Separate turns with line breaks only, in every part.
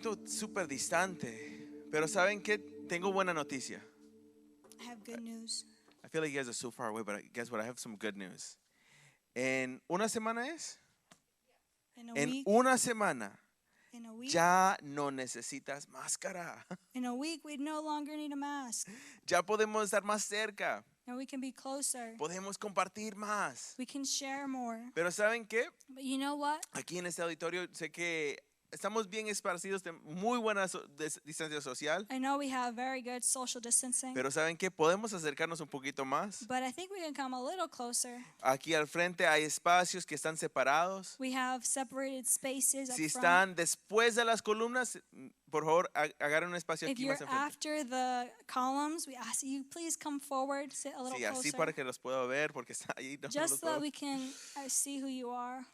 siento súper distante. Pero ¿saben qué? Tengo buena noticia.
I have good news.
I feel like you guys are so far away, but guess what? I have some good news. En una semana es.
In a
En
week,
una semana
in a week,
ya no necesitas máscara.
in a week, we no longer need a mask.
Ya podemos estar más cerca.
Now we can be closer.
Podemos compartir más.
We can share more.
Pero ¿saben qué?
But you know what?
Aquí en este auditorio sé que estamos bien esparcidos de muy buena distancia social.
I know we have very good social distancing.
Pero ¿saben qué? Podemos acercarnos un poquito más.
But I think we can come a little closer.
Aquí al frente hay espacios que están separados.
We have separated spaces up
Si
front.
están después de las columnas, por favor, agarren un espacio
If
aquí
you're
más enfrente.
after the columns, we ask you please come forward, sit a little
Sí, así
closer.
para que los pueda ver, porque está ahí. No
Just
los
so that
puedo.
we can see who you are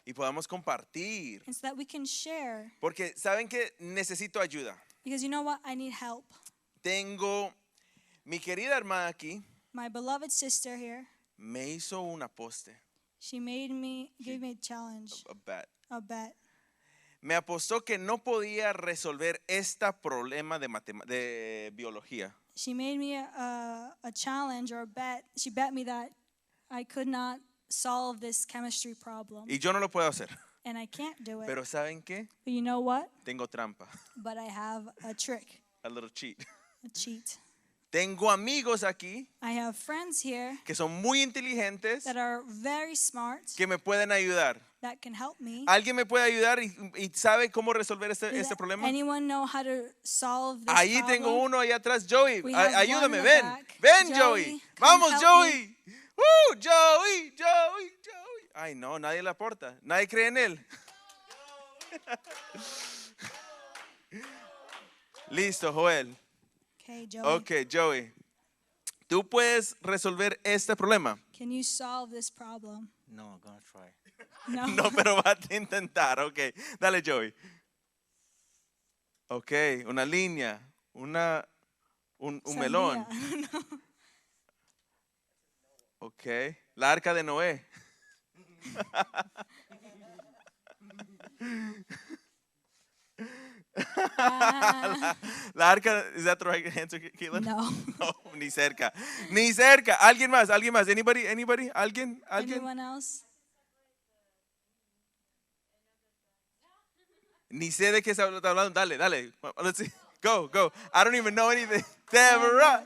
Y podamos compartir.
and so that we can share.
Porque saben que necesito ayuda.
Because you know what? I need help.
Tengo mi querida hermana aquí.
My beloved sister here,
Me hizo una poste,
she gave me a challenge,
a bet.
a bet.
Me apostó que no podía resolver este problema de biología.
She made me a challenge or a bet. She bet me that I could not solve this chemistry problem.
Y yo no lo puedo hacer.
And I can't do it.
Pero ¿saben qué?
But you know what?
Tengo trampa.
But I have a trick,
A little cheat.
a cheat.
Tengo amigos aquí
I have friends here
que son muy inteligentes
that are very smart,
que me pueden ayudar.
that can help me.
¿Alguien me puede ayudar y sabe cómo resolver
Does
este problema?
anyone know how to solve this
Ahí
problem?
tengo uno allá atrás, Joey.
We have
Ayúdame,
one in the
ven.
back.
Ven,
Joey,
Joey.
come
Vamos,
help
Joey. Joey, Joey, Joey. Ay, no, nadie le aporta. Nadie cree en él. Listo, Joel.
Okay, Joey.
Ok, Joey. ¿Tú puedes resolver este problema?
Can you solve this problem?
No, I'm gonna try.
No.
No, pero va a intentar. Ok, dale, Joey. Ok, una línea, un
Sandía.
melón.
No.
Ok, la arca de Noé. La arca, is that the right answer, Keelan?
No.
No, ni cerca. Ni cerca. ¿Alguien más? ¿Alguien más? Anybody? ¿Alguien?
Anyone else?
Ni sé de qué está hablando. Dale, dale. Let's see. Go. I don't even know anything. Deborah.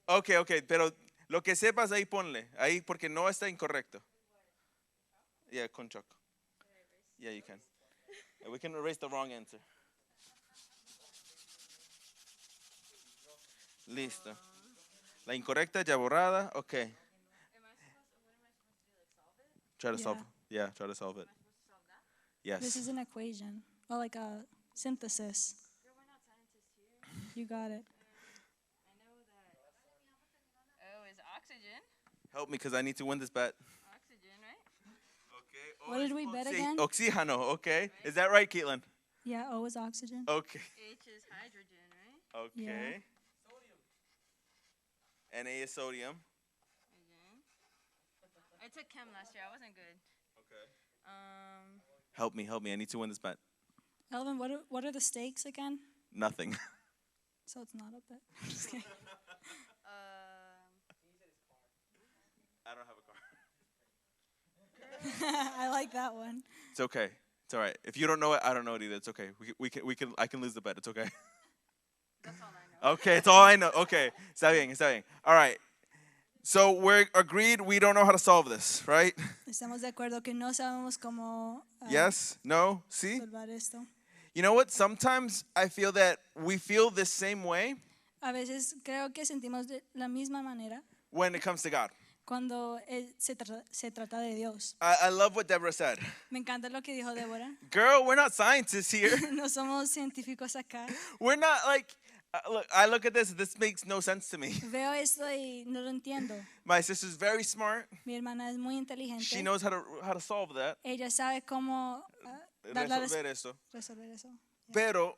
Ok, pero lo que sepas ahí ponle. Ahí porque no está incorrecto. Yeah, con chalk. Yeah, you can. We can erase the wrong answer. Listo. La incorrecta ya borrada. Ok. Try to solve. Yeah, try to solve it. Yes.
This is an equation. Or like a synthesis. You got it.
Oh, it's oxygen.
Help me because I need to win this bet.
Oxygen, right?
Okay.
What did we bet again?
Oxígeno. Okay. Is that right, Caitlin?
Yeah, O is oxygen.
Okay.
H is hydrogen, right?
Okay. Na is sodium.
I took chem last year. I wasn't good.
Okay.
Um,
Help me. I need to win this bet.
Elvin, what are the stakes again?
Nothing.
So it's not a bet. Just kidding.
I don't have a car.
I like that one.
It's okay. It's all right. If you don't know it, I don't know it either. It's okay. I can lose the bet. It's okay.
that's all I know.
Okay, it's all I know. Okay. Está bien. All right. So we're agreed we don't know how to solve this, right?
Estamos de acuerdo que no sabemos cómo
Yes? No? See?
resolver esto.
You know what? Sometimes I feel that we feel the same way
A veces creo que sentimos de la misma manera
when it comes to God.
cuando se trata de Dios.
I love what Deborah said.
Me encanta lo que dijo Débora.
Girl, we're not scientists here.
No somos científicos acá.
We're not like, I look at this makes no sense to me.
Veo esto y no lo entiendo.
My sister's very smart.
Mi hermana es muy inteligente.
She knows how to solve that.
Ella sabe cómo
Resolver esto.
resolver eso.
Pero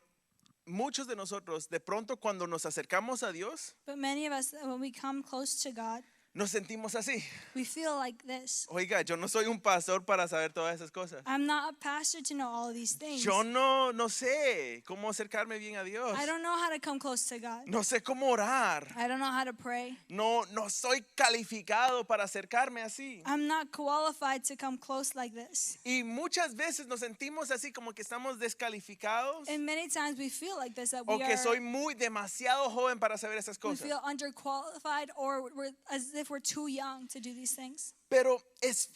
muchos de nosotros, de pronto cuando nos acercamos a Dios,
But many of us, when we come close to God,
nos sentimos así.
We feel like this.
Oiga, yo no soy un pastor para saber todas esas cosas.
I'm not a pastor to know all of these things.
Yo no sé cómo acercarme bien a Dios.
I don't know how to come close to God.
No sé cómo orar.
I don't know how to pray.
No soy calificado para acercarme así.
I'm not qualified to come close like this.
Y muchas veces nos sentimos así como que estamos descalificados
And many times we feel like this, that
o
we
que
are,
soy muy demasiado joven para saber esas
we
cosas.
feel underqualified, or we're as if we're too young to do these things.
Pero es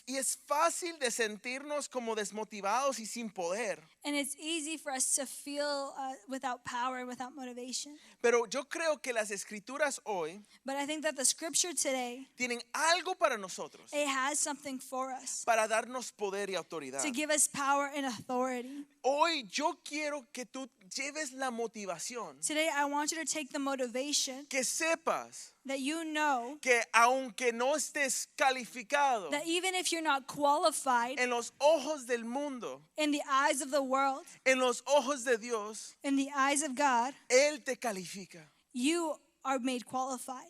fácil de sentirnos como desmotivados y sin poder.
And it's easy for us to feel without power, without motivation.
Pero yo creo que las escrituras hoy
But I think that the scripture today,
tienen algo para nosotros,
it has something for us
para darnos poder y autoridad.
to give us power and authority.
Hoy yo quiero que tú lleves la motivación,
Today, I want you to take the motivation
que sepas
that you know
que aunque no estés calificado
that even if you're not qualified
en los ojos del mundo,
in the eyes of the world,
en los ojos de Dios,
in the eyes of God,
Él te califica.
you are made qualified.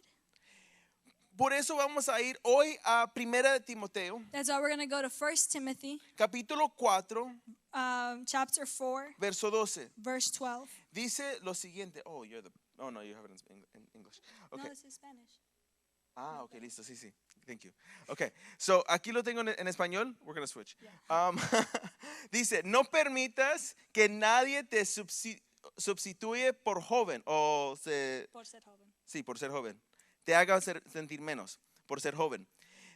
Por eso vamos a ir hoy a Primera de Timoteo,
That's why we're going to go to 1 Timothy
capítulo 4,
chapter 4,
verso 12.
verse 12.
Dice lo siguiente. Oh, you have it in English. Okay.
No, this is Spanish.
Ah, ok, listo, sí. Thank you. Okay, so aquí lo tengo en español. We're going to switch. Dice, no permitas que nadie te sustituye por joven o
Por ser joven.
sí, por ser joven. Te haga sentir menos por ser joven.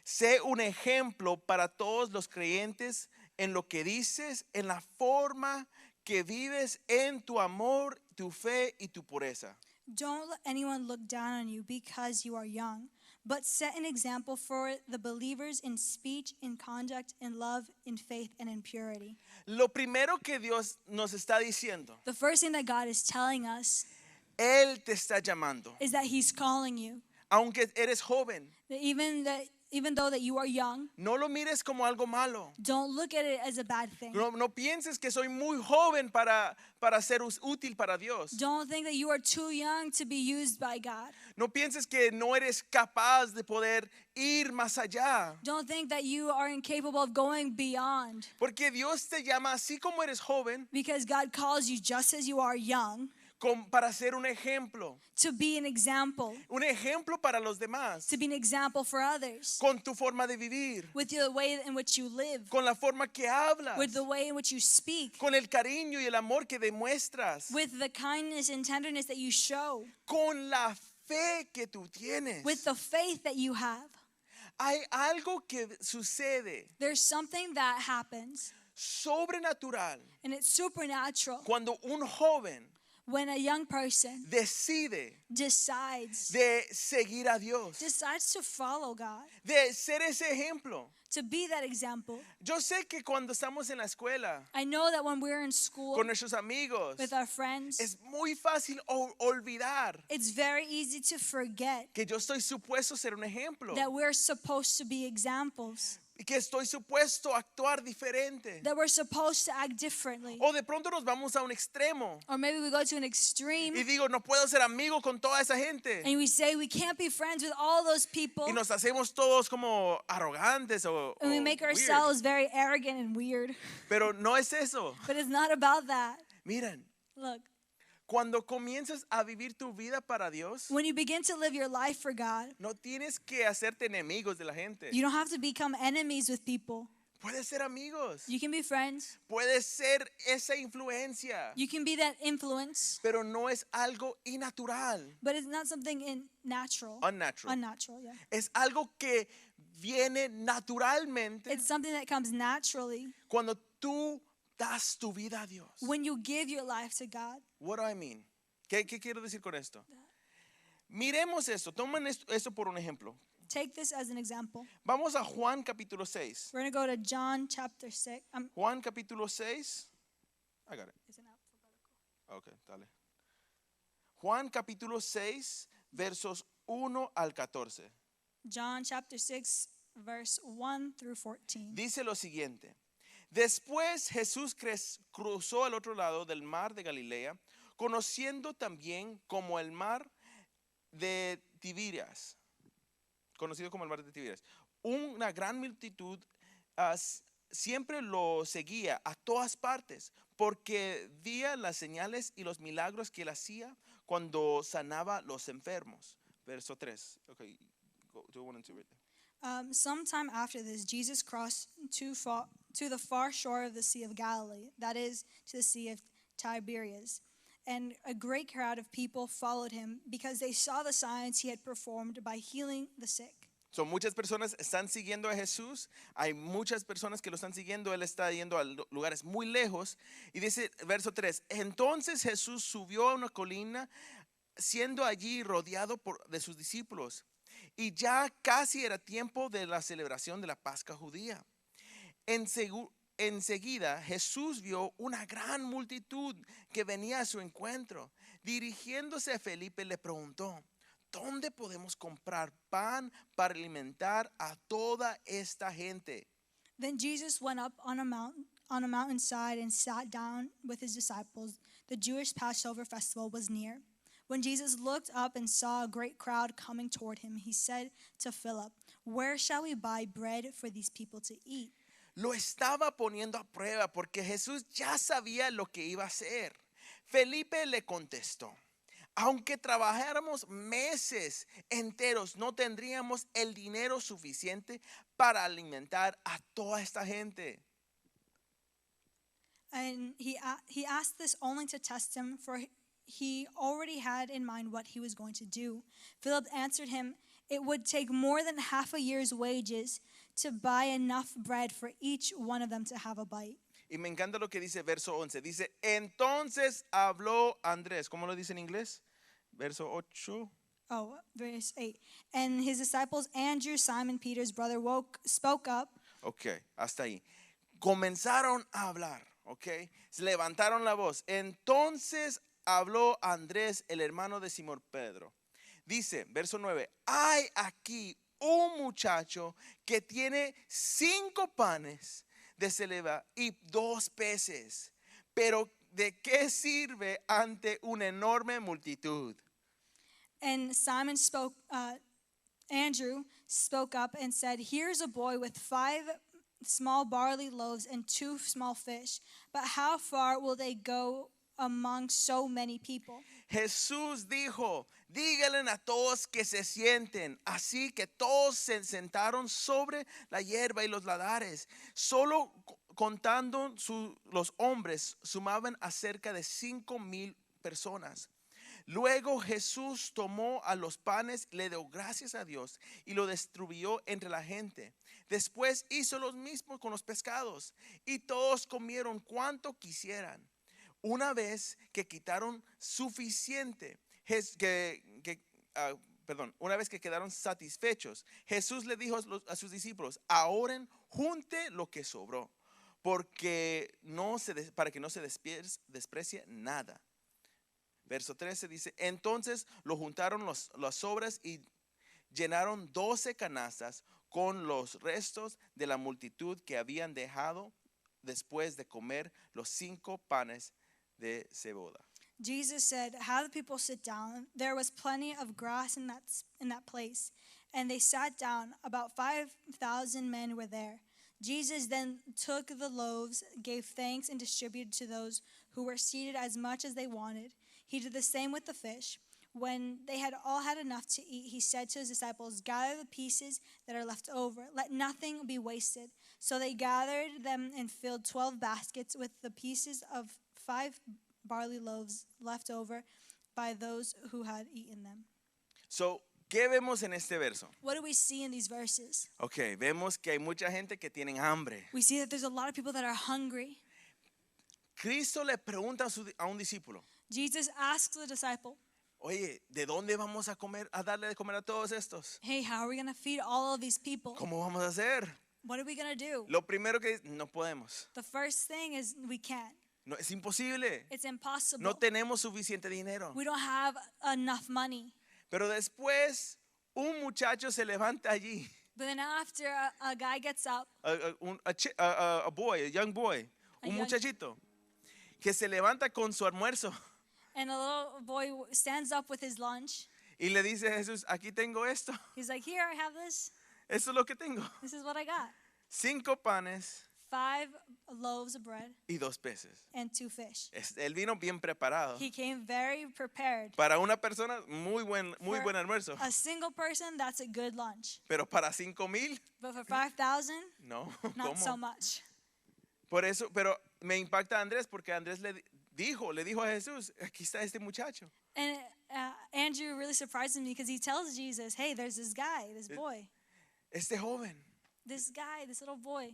Sé un ejemplo para todos los creyentes en lo que dices, en la forma que vives, en tu amor, tu fe y tu pureza.
Don't let anyone look down on you because you are young, but set an example for the believers in speech, in conduct, in love, in faith, and in purity.
Lo primero que Dios nos está diciendo,
The first thing that God is telling us
Él te está llamando.
is that He's calling you.
Aunque eres joven,
That even though that you are young,
no lo mires como algo malo.
don't look at it as a bad thing.
No pienses que soy muy joven para ser útil para Dios.
Don't think that you are too young to be used by God.
No pienses que no eres capaz de poder ir más allá.
Don't think that you are incapable of going beyond.
Porque Dios te llama así como eres joven,
Because God calls you just as you are young
para ser un ejemplo.
to be an example,
Un ejemplo para los demás.
to be an example for others.
Con tu forma de vivir.
With the way in which you live,
Con la forma que hablas.
with the way in which you speak,
Con el cariño y el amor que demuestras.
with the kindness and tenderness that you show,
Con la fe que tú tienes.
with the faith that you have.
Hay algo que sucede
There's something that happens,
sobrenatural
and it's supernatural,
cuando un joven
when a young person
decide
decides
de seguir a Dios,
to follow God,
de ser ese ejemplo.
to be that example.
Yo sé que cuando estamos en la escuela
I know that when we're in school
con nuestros amigos,
with our friends,
es muy fácil olvidar
it's very easy to forget
que yo estoy supuesto a ser un ejemplo
that we're supposed to be examples,
y que estoy supuesto a actuar diferente.
that we're supposed to act differently.
O de pronto nos vamos a un extremo
Or maybe we go to an extreme
y digo, no puedo ser amigo con toda esa gente.
and we say we can't be friends with all those people,
Y nos hacemos todos como arrogantes
and we make
weird.
ourselves very arrogant and weird.
Pero no es eso.
But it's not about that.
Miren,
Look,
cuando comienzas a vivir tu vida para Dios,
when you begin to live your life for God,
no tienes que hacerte enemigos de la gente.
you don't have to become enemies with people.
Puedes ser amigos.
You can be friends.
Puedes ser esa influencia.
You can be that influence,
Pero no es algo innatural.
but it's not something natural.
Unnatural.
Unnatural, yeah.
Es algo que viene naturalmente
It's something that comes naturally
cuando tú das tu vida a Dios.
when you give your life to God.
What do I mean? ¿Qué quiero decir con esto? Miremos esto. Tomen esto por un ejemplo.
Take this as an example.
Vamos a Juan capítulo 6.
We're going to go to John chapter 6.
Juan capítulo 6. I got it.
Is it not
Okay, dale. Juan capítulo 6, versos 1 al 14.
John chapter 6, verse 1 through 14.
Dice lo siguiente. Después Jesús cruzó al otro lado del mar de Galilea, conociendo también como el mar de Tiberias. conocido como el mar de Tiberias. Una gran multitud siempre lo seguía a todas partes porque veía las señales y los milagros que él hacía cuando sanaba los enfermos. Verso 3. Okay, do 1 and 2 right there.
Sometime after this, Jesus crossed to the far shore of the Sea of Galilee, that is, to the Sea of Tiberias. And a great crowd of people followed him because they saw the signs he had performed by healing the sick.
So, muchas personas están siguiendo a Jesús. Hay muchas personas que lo están siguiendo. Él está yendo a lugares muy lejos. Y dice, verso 3, entonces Jesús subió a una colina, siendo allí rodeado de sus discípulos. Y ya casi era tiempo de la celebración de la Pascua judía. Enseguida Jesús vio una gran multitud que venía a su encuentro. Dirigiéndose a Felipe le preguntó, ¿dónde podemos comprar pan para alimentar a toda esta gente?
Then Jesus went up on a mountainside and sat down with his disciples. The Jewish Passover festival was near. When Jesus looked up and saw a great crowd coming toward him, he said to Philip, "Where shall we buy bread for these people to eat?"
Lo estaba poniendo a prueba porque Jesús ya sabía lo que iba a hacer. Felipe le contestó, aunque trabajáramos meses enteros, no tendríamos el dinero suficiente para alimentar a toda esta gente.
And he asked this only to test him, for he already had in mind what he was going to do. Philip answered him, "It would take more than half a year's wages to buy enough bread for each one of them to have a bite."
Y me encanta lo que dice verso 11. Dice, entonces habló Andrés. ¿Cómo lo dice en inglés? Verso 8.
Oh, verse 8. And his disciples, Andrew, Simon Peter's brother, spoke up.
Ok, hasta ahí. Comenzaron a hablar, ok. Se levantaron la voz. Entonces habló Andrés, el hermano de Simón Pedro. Dice, verso 9, hay aquí un muchacho que tiene 5 panes de cebada y 2 peces. Pero ¿de qué sirve ante una enorme multitud?
And Andrew spoke up and said, "Here's a boy with 5 small barley loaves and 2 small fish. But how far will they go among so many people?"
Jesús dijo, díganle a todos que se sienten. Así que todos se sentaron sobre la hierba y los ladares. Solo contando los hombres sumaban a cerca de 5,000 personas. Luego Jesús tomó a los panes, le dio gracias a Dios y lo distribuyó entre la gente. Después hizo lo mismo con los pescados y todos comieron cuanto quisieran. Una vez que quitaron suficiente, una vez que quedaron satisfechos, Jesús le dijo a sus discípulos, ahora junte lo que sobró, para que no se desprecie nada. Verso 13 dice, entonces lo juntaron las sobras y llenaron 12 canastas con los restos de la multitud que habían dejado después de comer los 5 panes de cebada.
Jesus said, "Have the people sit down." There was plenty of grass in that place, and they sat down. About 5,000 men were there. Jesus then took the loaves, gave thanks, and distributed to those who were seated as much as they wanted. He did the same with the fish. When they had all had enough to eat, he said to his disciples, "Gather the pieces that are left over. Let nothing be wasted." So they gathered them and filled 12 baskets with the pieces of 5 barley loaves left over by those who had eaten them.
So, ¿qué vemos en este verso?
What do we see in these verses?
Ok, vemos que hay mucha gente que tienen hambre.
We see that there's a lot of people that are hungry.
Cristo le pregunta a un discípulo,
Jesus asks the disciple,
oye, ¿de dónde vamos a darle de comer a todos estos?
"Hey, how are we going to feed all of these people?
¿Cómo vamos a hacer?
What are we going to do?"
Lo primero que no podemos.
The first thing is we can't.
No, es imposible.
It's impossible.
No tenemos suficiente dinero.
We don't have enough money.
Pero después un muchacho se levanta allí.
But then after a guy gets up,
A young boy, un muchachito que se levanta con su almuerzo
and a little boy stands up with his lunch,
Y le dice a Jesús, aquí tengo esto.
He's like, here, I have this.
Esto es lo que tengo.
This is what I got.
5 panes
5 loaves of bread
y 2 peces.
and 2 fish.
Él vino bien preparado.
He came very prepared.
Para una persona, muy buen
For
almuerzo.
a single person, that's a good lunch.
Pero para 5,000,
But for 5,000,
no.
not
¿Cómo?
so much.
Por eso, pero me impacta a Andrés porque Andrés le dijo a Jesús, aquí está este muchacho.
And Andrew really surprises me because he tells Jesus, hey, there's this guy, this boy,
Este joven
this guy, this little boy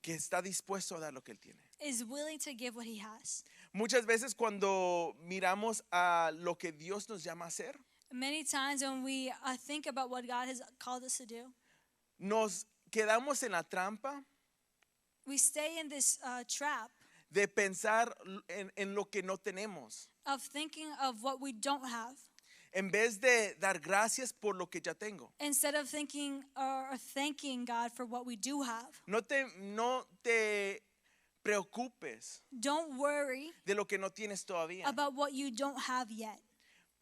que está dispuesto a dar lo que él tiene.
is willing to give what he has.
Muchas veces cuando miramos a lo que Dios nos llama a hacer,
Many times when we think about what God has called us to do,
nos quedamos en la trampa
we stay in this trap
de pensar en lo que no tenemos,
of thinking of what we don't have
en vez de dar gracias por lo que ya tengo.
instead of thinking or thanking God for what we do have.
No te preocupes
Don't worry
de lo que no tienes todavía.
about what you don't have yet.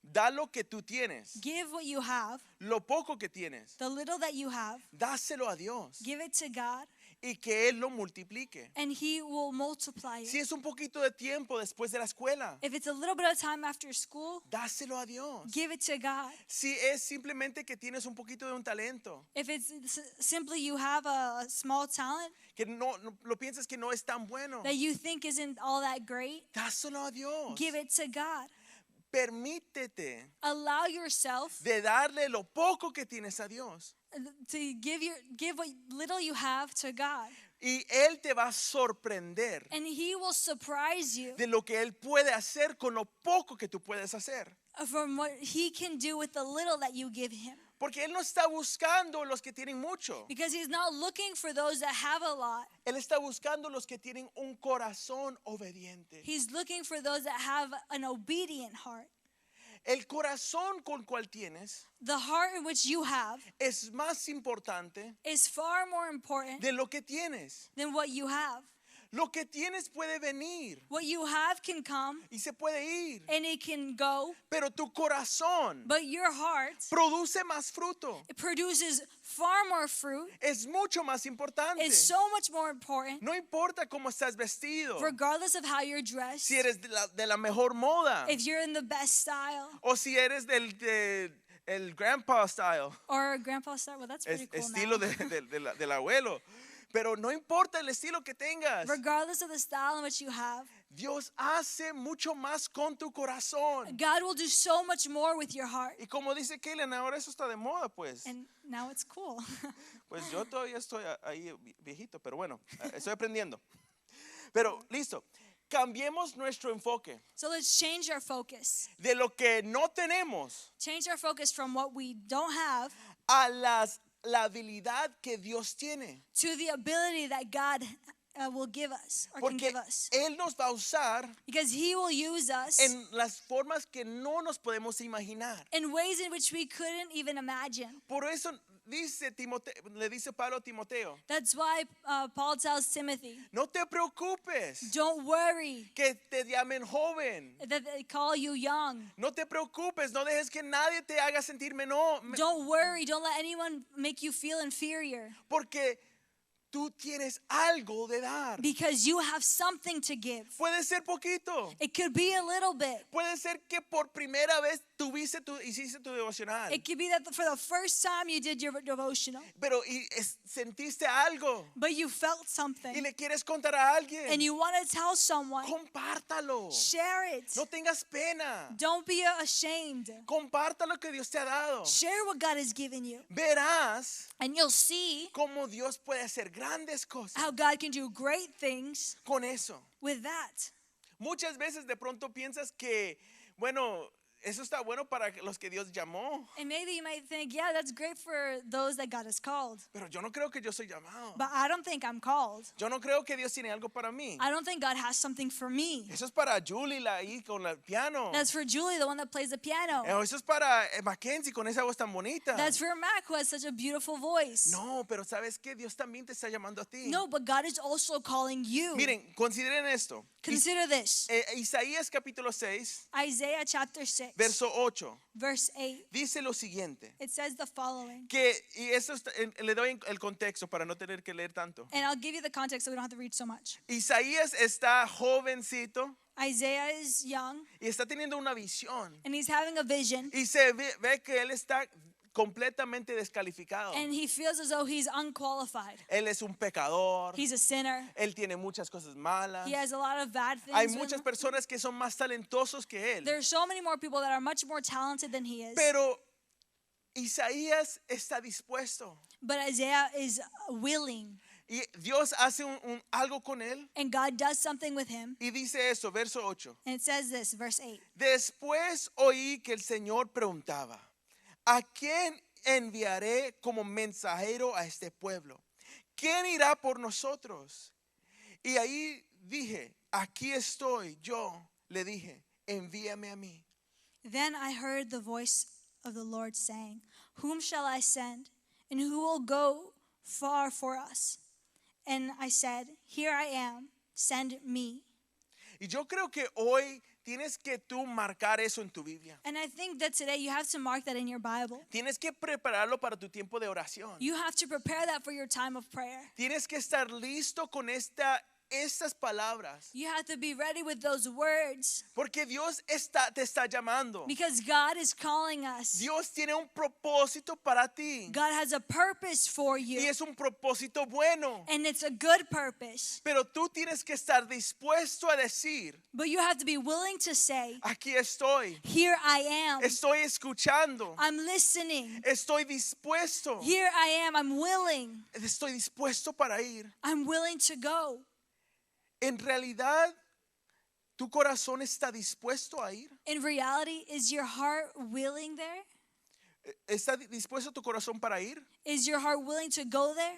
Da lo que tú tienes,
Give what you have,
lo poco que tienes,
the little that you have,
dáselo a Dios
give it to God,
y que Él lo multiplique.
and He will multiply
Si
it.
es un poquito de tiempo después de la escuela,
If it's a little bit of time after school,
dáselo a Dios.
give it to God.
Si es simplemente que tienes un poquito de un talento,
If it's simply you have a small talent
que no lo piensas que no es tan bueno,
that you think isn't all that great,
dáselo a Dios.
give it to God.
Permítete
Allow yourself
de darle lo poco que tienes a Dios.
to give what little you have to God,
Y Él te va a sorprender
and He will surprise you
de lo que Él puede hacer con lo poco que tú puedes hacer.
from what He can do with the little that you give Him.
Porque Él no está buscando los que tienen mucho.
Because He's not looking for those that have a lot.
Él está buscando los que tienen un corazón obediente.
He's looking for those that have an obedient heart.
El corazón con cual tienes
The heart in which you have
es más importante
is far more important
de lo que tienes.
than what you have.
Lo que tienes puede venir
What you have can come
y se puede ir,
and it can go,
pero tu corazón
but your heart,
produce más fruto.
it produces far more fruit.
Es mucho más importante.
It's so much more important,
No importa cómo estás vestido,
regardless of how you're dressed.
si eres de la mejor moda
If you're in the best style
o si eres el grandpa style,
or grandpa style, well, that's pretty cool
estilo
now.
del abuelo. Pero no importa el estilo que tengas,
Regardless of the style in which you have,
Dios hace mucho más con tu corazón.
God will do so much more with your heart.
Y como dice Kellen, ahora eso está de moda, pues.
And now it's cool.
Pues yo todavía estoy ahí viejito, pero bueno, estoy aprendiendo. Pero listo, cambiemos nuestro enfoque
So let's change our focus.
de lo que no tenemos
Change our focus from what we don't have
a la habilidad que Dios tiene.
to the ability that God will give us or can
Porque
give us.
Él nos va a usar
Because He will use us
en las formas que no nos podemos imaginar.
in ways in which we couldn't even imagine.
Por eso le dice Pablo a Timoteo,
That's why Paul tells Timothy,
no te preocupes
don't worry
que te llamen joven.
that they call you young.
No te preocupes, no dejes que nadie te haga sentir menor,
Don't worry, don't let anyone make you feel inferior.
porque tú tienes algo de dar.
Because you have something to give.
Puede ser poquito.
It could be a little bit.
Puede ser que por primera vez hiciste tu devocional.
It could be that for the first time you did your devotional,
Pero sentiste algo
but you felt
y
something
le quieres contar a alguien.
and you want to tell someone.
Compártalo.
Share it.
No tengas pena.
Don't be ashamed.
Comparta lo que Dios te ha dado.
Share what God has given you.
Verás
And you'll see
cómo Dios puede hacer grandes cosas
how God can do great things
con eso.
with that.
Muchas veces de pronto piensas que, bueno, eso está bueno para los que Dios llamó.
And maybe you might think, yeah, that's great for those that God has called.
Pero yo no creo que yo soy llamado.
But I don't think I'm called.
Yo no creo que Dios tiene algo para mí.
I don't think God has something for me.
Eso es para Julie ahí con el piano.
That's for Julie, the one that plays the piano.
Eso es para Mackenzie con esa voz tan bonita.
That's for Mac, who has such a beautiful voice.
No, pero ¿sabes qué? Dios también te está llamando a ti.
No, but God is also calling you.
Miren, consideren esto.
Consider this.
Isaías capítulo 6,
Isaiah chapter 6.
verso 8,
verse 8.
dice lo siguiente.
It says the following.
Y eso le doy el contexto para no tener que leer tanto.
And I'll give you the context so we don't have to read so much.
Isaías está jovencito
Isaiah is young
y está teniendo una visión.
and he's having a vision.
Y se ve que él está completamente descalificado.
And he feels as though he's unqualified.
Él es un pecador.
He's a sinner.
Él tiene muchas cosas malas.
He has a lot of bad things.
Hay
with
muchas
him.
personas que son más talentosos que él.
There are so many more people that are much more talented than he is.
Pero Isaías está dispuesto.
But Isaiah is willing.
Y Dios hace algo con él.
And God does something with him.
Y dice eso, verso 8.
And it says this, verse 8.
Después oí que el Señor preguntaba, ¿a quién enviaré como mensajero a este pueblo? ¿Quién irá por nosotros? Y ahí dije, aquí estoy, yo le dije, envíame a mí.
Then I heard the voice of the Lord saying, whom shall I send? And who will go far for us? And I said, here I am, send me.
Y yo creo que hoy tienes que tú marcar eso en tu Biblia.
And I think that today you have to mark that in your Bible.
Tienes que prepararlo para tu tiempo de oración.
You have to prepare that for your time of prayer.
Tienes que estar listo con estas palabras.
You have to be ready with those words.
Porque Dios te está llamando.
Because God is calling us.
Dios tiene un propósito para ti.
God has a purpose for you.
Y es un propósito bueno.
And it's a good purpose.
Pero tú tienes que estar dispuesto a decir,
But you have to be willing to say,
aquí estoy.
here I am.
Estoy escuchando.
I'm listening.
Estoy dispuesto.
Here I am. I'm willing.
Estoy dispuesto para ir.
I'm willing to go.
En realidad, ¿tu corazón está dispuesto a ir?
In reality, is your heart willing there?
¿Está dispuesto tu corazón para ir?
Is your heart willing to go there?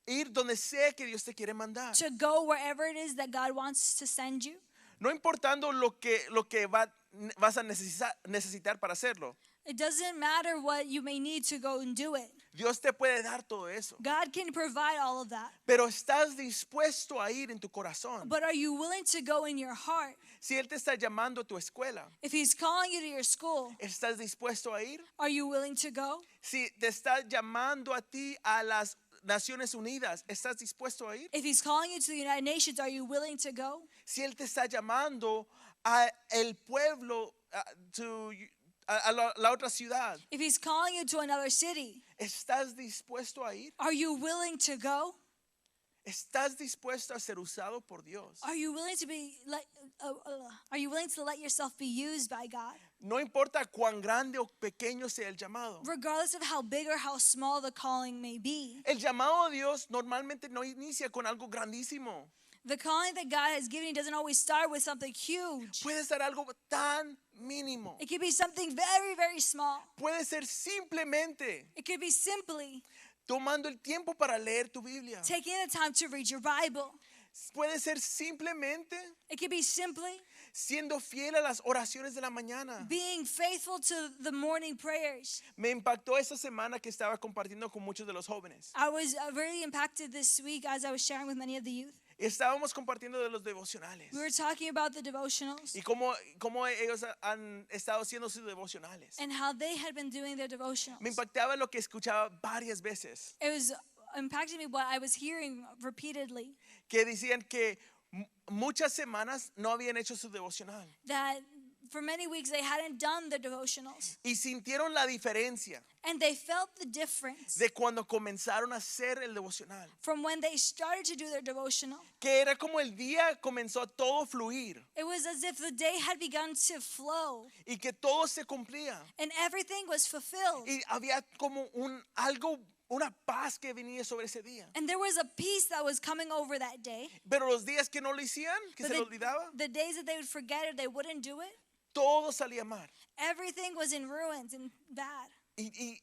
Ir donde sea que Dios te quiere mandar.
To go wherever it is that God wants to send you?
No importando lo que vas a necesitar para hacerlo.
It doesn't matter what you may need to go and do it.
Dios te puede dar todo eso.
God can provide all of that.
Pero estás dispuesto a ir en tu corazón.
But are you willing to go in your heart?
Si Él te está llamando a tu escuela,
If He's calling you to your school,
¿estás dispuesto a ir?
are you willing to go?
Si te está llamando a ti a las Naciones Unidas, ¿estás dispuesto a ir?
If He's calling you to the United Nations, are you willing to go?
Si Él te está llamando a el pueblo, a la otra ciudad,
If He's calling you to another city,
¿estás dispuesto a ir?
are you willing to go?
¿Estás dispuesto a ser usado por Dios?
Are you willing to let yourself be used by God?
No importa cuán grande o pequeño sea el llamado.
Regardless of how big or how small the calling may be.
El llamado de Dios normalmente no inicia con algo grandísimo.
The calling that God has given you doesn't always start with something huge.
Puede ser algo tan mínimo.
It could be something very, very small.
Puede ser simplemente
It could be simply
tomando el tiempo para leer tu Biblia.
taking the time to read your Bible.
Puede ser simplemente
It could be simply
siendo fiel a las oraciones de la mañana.
being faithful to the morning prayers.
Me impactó esta semana que estaba compartiendo con muchos de los jóvenes.
I was really impacted this week as I was sharing with many of the youth.
Estábamos compartiendo de los devocionales.
We were talking about the devotionals
Y cómo ellos han estado haciendo sus devocionales.
and how they had been doing their devotionals.
Me impactaba lo que escuchaba varias veces.
It was impacting me what I was hearing repeatedly,
Que decían que muchas semanas no habían hecho su devocional.
that for many weeks they hadn't done their devotionals.
Y sintieron la diferencia
And they felt the difference
de cuando comenzaron a hacer el devocional.
from when they started to do their devotional.
Que era como el día comenzó a todo fluir.
It was as if the day had begun to flow
Y que todo se cumplía.
and everything was fulfilled.
Y había como una paz que venía sobre ese día.
And there was a peace that was coming over that day.
Pero los días que no lo hacían, que
But
se lo olvidaba,
the days that they would forget or they wouldn't do it,
todo salía mal.
everything was in ruins and bad.
Y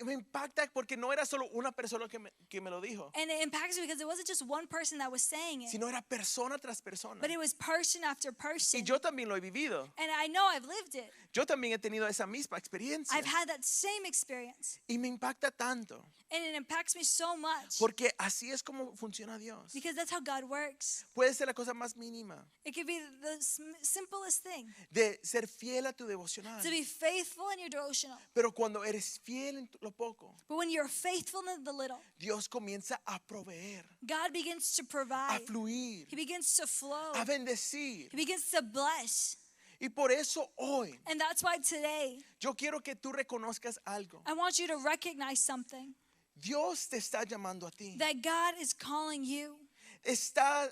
me impacta porque no era solo una persona que me lo dijo,
And it impacts me because it wasn't just one person that was saying it,
sino era persona tras persona.
but it was person after person.
Y yo también lo he vivido.
And I know I've lived it.
Yo también he tenido esa misma experiencia.
I've had that same experience.
Y me impacta tanto.
And it impacts me so much
Porque así es como funciona Dios.
because that's how God works.
Puede ser la cosa más mínima
It could be the simplest thing,
de ser fiel a tu devocional.
to be faithful in your devotional.
Pero cuando eres fiel en lo poco,
But when you're faithful in the little,
Dios comienza a proveer,
God begins to
a
provide.
fluir,
He begins to flow.
a bendecir.
He begins to bless.
Y por eso hoy
And that's why today,
yo quiero que tú reconozcas algo.
I want you to recognize something,
Dios te está llamando a ti.
that God is calling you.
Está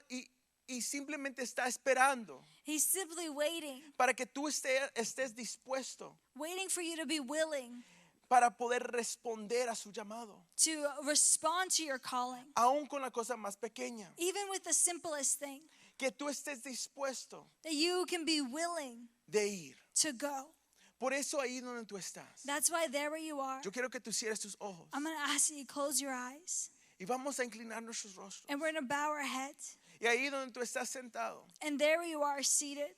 y simplemente está esperando
He's simply waiting,
para que tú estés dispuesto
waiting for you to be willing
para poder responder a su llamado,
to respond to your calling,
aún con la cosa más pequeña.
even with the simplest thing,
Que tú estés dispuesto
that you can be willing
de ir.
to go.
Por eso ahí donde tú estás,
That's why there where you are,
yo quiero que tú cierres tus ojos
I'm going to ask you to close your eyes,
y vamos a inclinar nuestros rostros.
and we're going to bow our heads.
Y ahí donde tú estás sentado,
And there where you are seated,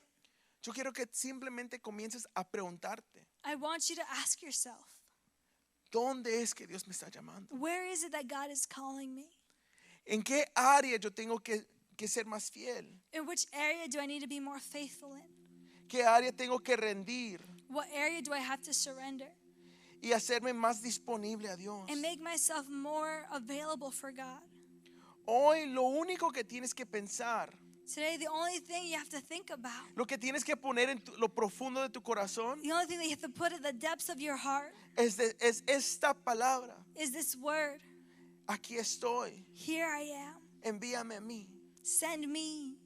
yo quiero que simplemente comiences a preguntarte,
I want you to ask yourself,
¿dónde es que Dios me está llamando?
where is it that God is calling me?
¿En qué área yo tengo que ser más fiel?
In which area do I need to be more faithful in?
¿Qué área tengo que rendir
What area do I have to surrender
y hacerme más disponible a Dios?
and make myself more available for God?
Hoy lo único que tienes que pensar,
Today, the only thing you have to think about,
lo que tienes que poner en lo profundo de tu corazón
the only thing that you have to put at the depths of your heart
es esta palabra.
is this word,
Aquí estoy,
here I am,
envíame a mí.
send me.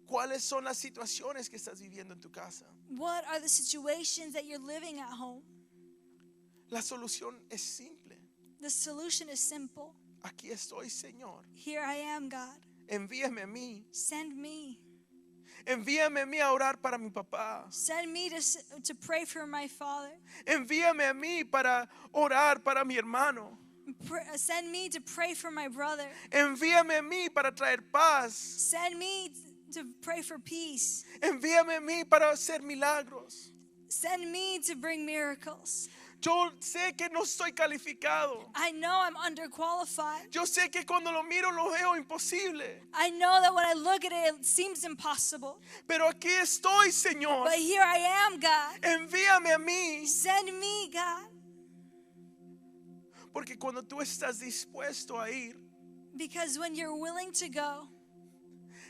¿Cuáles son las situaciones que estás viviendo en tu casa?
What are the situations that you're living at home?
La solución es simple.
The solution is simple.
Aquí estoy, Señor.
Here I am, God.
Envíame a mí.
Send me.
Envíame a mí a orar para mi papá.
Send me to pray for my father.
Envíame a mí para orar para mi hermano.
Send me to pray for my brother.
Envíame a mí para traer paz.
Send me to pray for peace.
Envíame a mí para hacer milagros.
Send me to bring miracles.
Yo sé que no estoy calificado.
I know I'm underqualified.
Yo sé que cuando lo miro lo veo imposible.
I know that when I look at it, it seems impossible.
Pero aquí estoy, Señor.
But here I am, God.
Envíame a mí.
Send me, God.
Porque cuando tú estás dispuesto a ir,
Because when you're willing to go,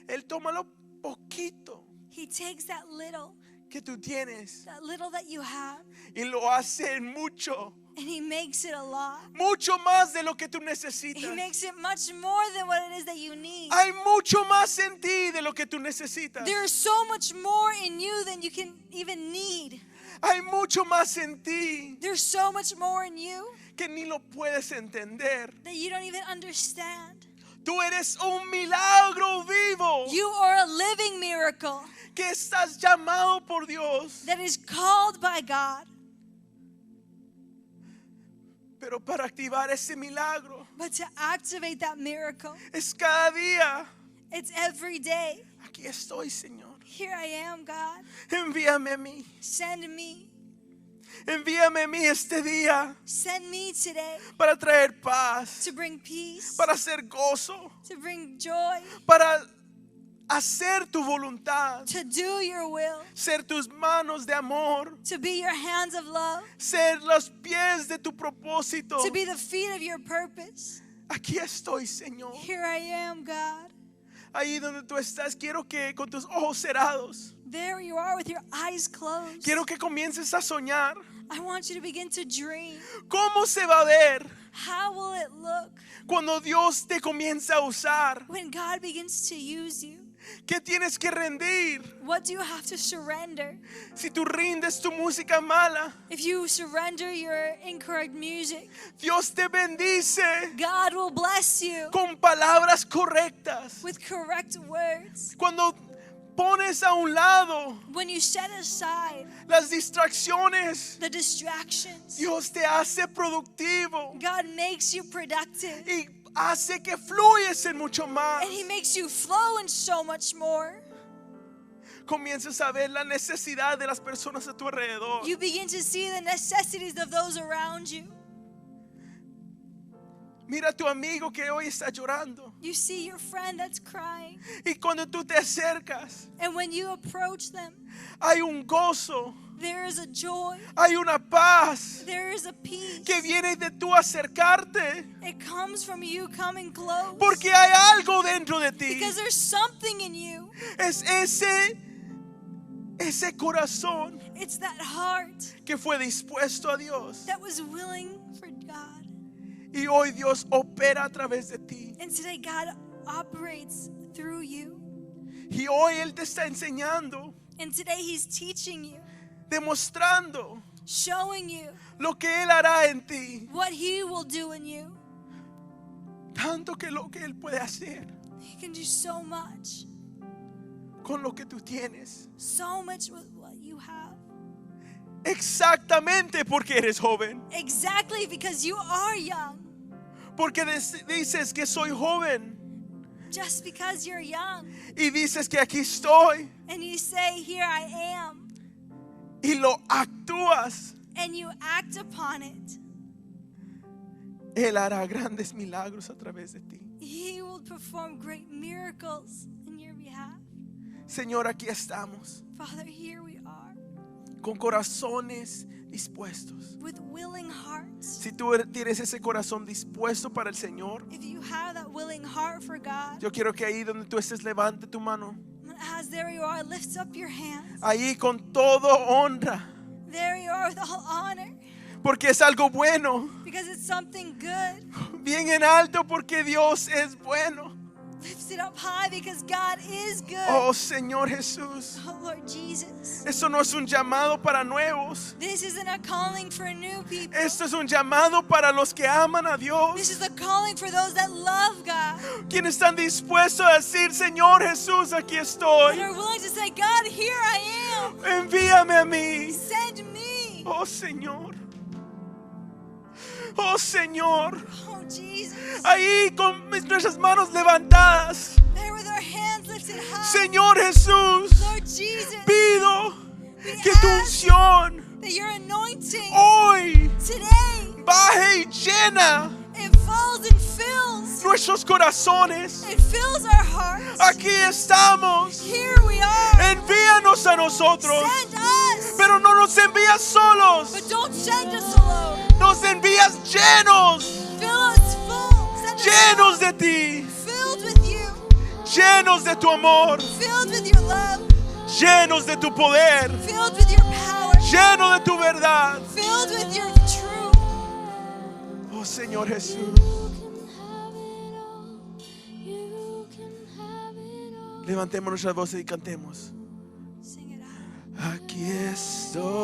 Él toma lo poquito
He takes that little
que tú tienes
that you have,
y lo hace en mucho,
and He makes it a lot.
mucho más de lo que tú
He
necesitas.
makes it much more than what it is that you need.
Hay mucho más en ti de lo que tú necesitas.
There's so much more in you than you can even need.
Hay mucho más en ti
There's so much more in you
que ni lo puedes entender.
that you don't even understand.
Tú eres un milagro vivo
You are a living miracle
que estás llamado por Dios.
that is called by God.
Pero para activar ese milagro
But to activate that miracle,
es cada día.
it's every day.
Aquí estoy, Señor.
Here I am, God.
Envíame a mí.
Send me.
Envíame a mí este día
Send me today
para traer paz,
to bring peace,
para hacer gozo,
to bring joy,
para hacer tu voluntad,
to do your will,
ser tus manos de amor,
to be your hands of love,
ser los pies de tu propósito.
to be the feet of your purpose.
Aquí estoy, Señor.
Here I am, God.
Ahí donde tú estás, quiero que con tus ojos cerrados,
There you are with your eyes closed.
quiero que comiences a soñar.
I want you to begin to dream.
¿Cómo se va a ver
How will it look
cuando Dios te comienza a usar?
when God begins to use you?
¿Qué tienes que rendir?
What do you have to surrender?
Si tú rindes tu música mala,
If you surrender your incorrect music,
Dios te bendice
God will bless you
con palabras correctas.
with correct words.
Cuando pones a un lado
when you set aside
las distracciones,
the distractions,
Dios te hace productivo
God makes you productive.
y hace que fluyes en mucho más.
And He makes you flow in so much more.
Comienzas a ver la necesidad de las personas a tu alrededor.
You begin to see the necessities of those around you.
Mira a tu amigo que hoy está llorando.
You see your friend that's crying.
Y cuando tú te acercas,
And when you approach them,
hay un gozo,
there is a joy,
hay una paz
there is a peace.
que viene de tú acercarte.
It comes from you coming close.
Porque hay algo dentro de ti.
Because there's something in you.
Es ese corazón
It's that heart
que fue dispuesto a Dios.
that was willing for God.
Y hoy Dios opera a través de ti.
And today God operates through you.
Y hoy Él te está enseñando,
And today He's teaching you,
demostrando
showing you
lo que Él hará en ti.
what He will do in you.
Tanto que lo que Él puede hacer
He can do so much.
con lo que tú tienes.
So much with what you have.
Exactamente porque eres joven.
Exactly because you are young.
Porque dices que soy joven.
Just because you're young.
Y dices que aquí estoy.
And you say, here I am.
Y lo actúas.
And you act upon it.
Él hará grandes milagros a través de ti.
He will perform great miracles in your behalf.
Señor, aquí estamos.
Father, here we are.
Con corazones dispuestos.
With willing hearts.
Si tú tienes ese corazón dispuesto para el Señor,
If you have that willing heart for God,
yo quiero que ahí donde tú estés levante tu mano.
as there you are, lift up your hands.
Ahí con todo honra.
There you are with all honor.
Porque es algo bueno.
Because it's something good.
Bien en alto porque Dios es bueno.
Lift it up high because God is good.
Oh Señor Jesús.
Oh Lord Jesus.
Esto no es un llamado para nuevos.
This isn't a calling for new people.
Esto es un llamado para los que aman a
This
Dios.
is a calling for those that love God.
Quienes están dispuestos a decir, Señor Jesús, aquí
And
estoy.
are willing to say, God, here I am.
Envíame a mí.
Send me.
Oh Señor. Oh Señor.
Oh Jesus.
Ahí con nuestras manos levantadas.
There with our hands lifted high.
Señor Jesús,
Lord Jesus.
pido
We
que tu
ask
unción
that your anointing
hoy
today,
baje y llena
it falls and fills.
nuestros corazones.
It fills our hearts.
Aquí estamos.
Here we are.
Envíanos a nosotros.
Send us.
Pero no nos envías solos.
But don't send us alone.
Nos envías llenos.
Fill us full. Send us
Llenos de ti.
filled with you.
Llenos de tu amor.
Filled with your love.
Llenos de tu poder.
Filled with your power.
Lleno de tu verdad.
Filled with your truth.
Oh Señor Jesús. Levantemos nuestras voces y cantemos.
Sing it out.
Aquí estoy.